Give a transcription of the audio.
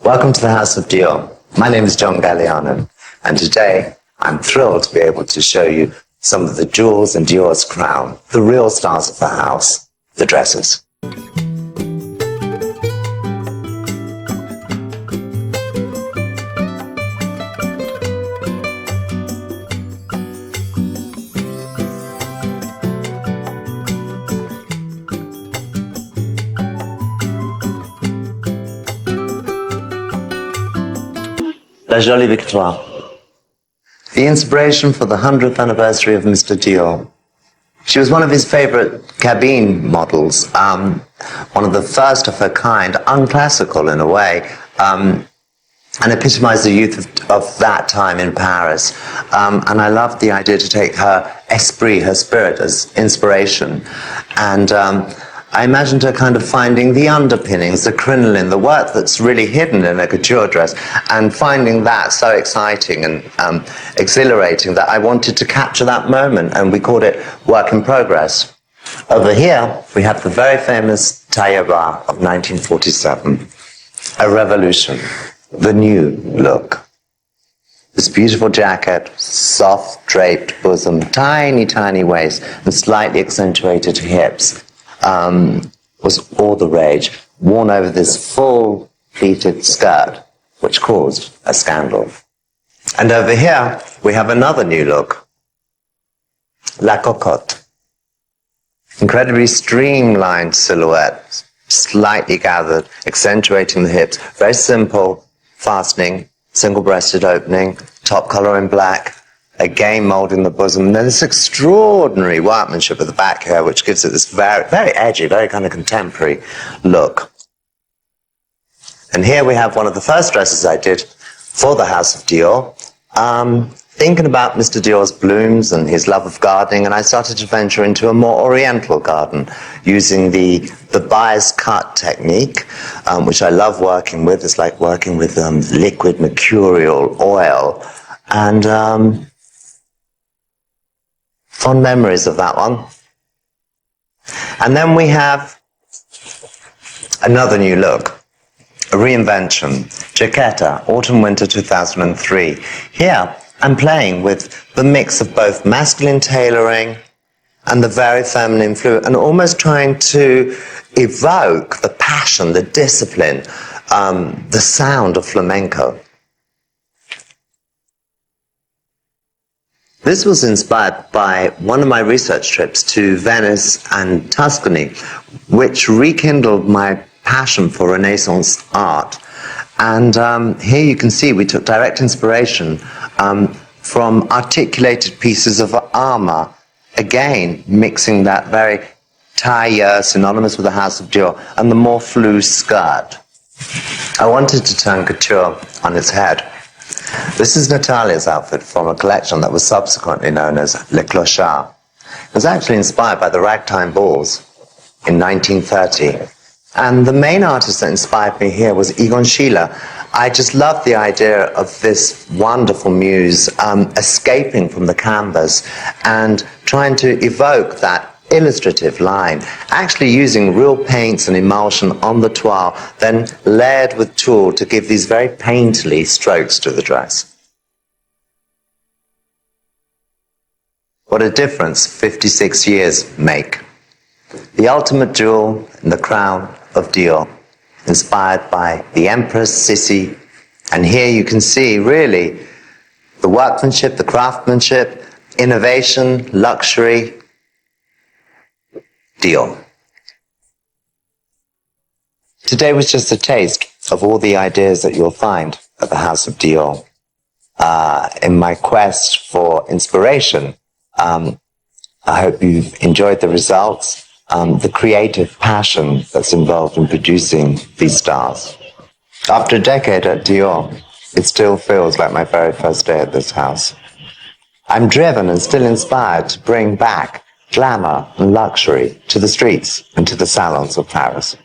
Welcome to the House of Dior. My name is John Galliano, and today I'm thrilled to be able to show you some of the jewels in Dior's crown, the real stars of the house, the dresses. La Jolie Victoire. The inspiration for the 100th anniversary of Mr. Dior. She was one of his favorite cabine models, one of the first of her kind, unclassical in a way, and epitomized the youth of that time in Paris. And I loved the idea to take her esprit, her spirit, as inspiration. And I imagined her kind of finding the underpinnings, the crinoline, the work that's really hidden in a couture dress, and finding that so exciting and exhilarating that I wanted to capture that moment, and we called it work in progress. Over here, we have the very famous taille bas of 1947, a revolution, the new look. This beautiful jacket, soft draped bosom, tiny, tiny waist, and slightly accentuated hips. Was all the rage, worn over this full pleated skirt, which caused a scandal. And over here, we have another new look, La Cocotte. Incredibly streamlined silhouette, slightly gathered, accentuating the hips, very simple fastening, single-breasted opening, top collar in black, again molding the bosom, and then this extraordinary workmanship at the back here, which gives it this very, very edgy, very kind of contemporary look. And here we have one of the first dresses I did for the House of Dior, thinking about Mr. Dior's blooms and his love of gardening, and I started to venture into a more oriental garden, using the bias cut technique, which I love working with. It's like working with liquid mercurial oil, and fond memories of that one. And then we have another new look, a reinvention, Jaquetta, Autumn-Winter 2003. Here, I'm playing with the mix of both masculine tailoring and the very feminine fluid, and almost trying to evoke the passion, the discipline, the sound of flamenco. This was inspired by one of my research trips to Venice and Tuscany, which rekindled my passion for Renaissance art. And here you can see we took direct inspiration from articulated pieces of armor, again mixing that very taille, synonymous with the House of Dior, and the more flou skirt. I wanted to turn couture on its head. This is Natalia's outfit from a collection that was subsequently known as Le Clochard. It was actually inspired by the ragtime balls in 1930. And the main artist that inspired me here was Egon Schiele. I just loved the idea of this wonderful muse escaping from the canvas and trying to evoke that illustrative line, actually using real paints and emulsion on the toile, then layered with tulle to give these very painterly strokes to the dress. What a difference 56 years make. The ultimate jewel in the crown of Dior, inspired by the Empress Sissi. And here you can see really the workmanship, the craftsmanship, innovation, luxury, Dior. Today was just a taste of all the ideas that you'll find at the House of Dior. In my quest for inspiration, I hope you've enjoyed the results, the creative passion that's involved in producing these stars. After a decade at Dior, it still feels like my very first day at this house. I'm driven and still inspired to bring back glamour and luxury to the streets and to the salons of Paris.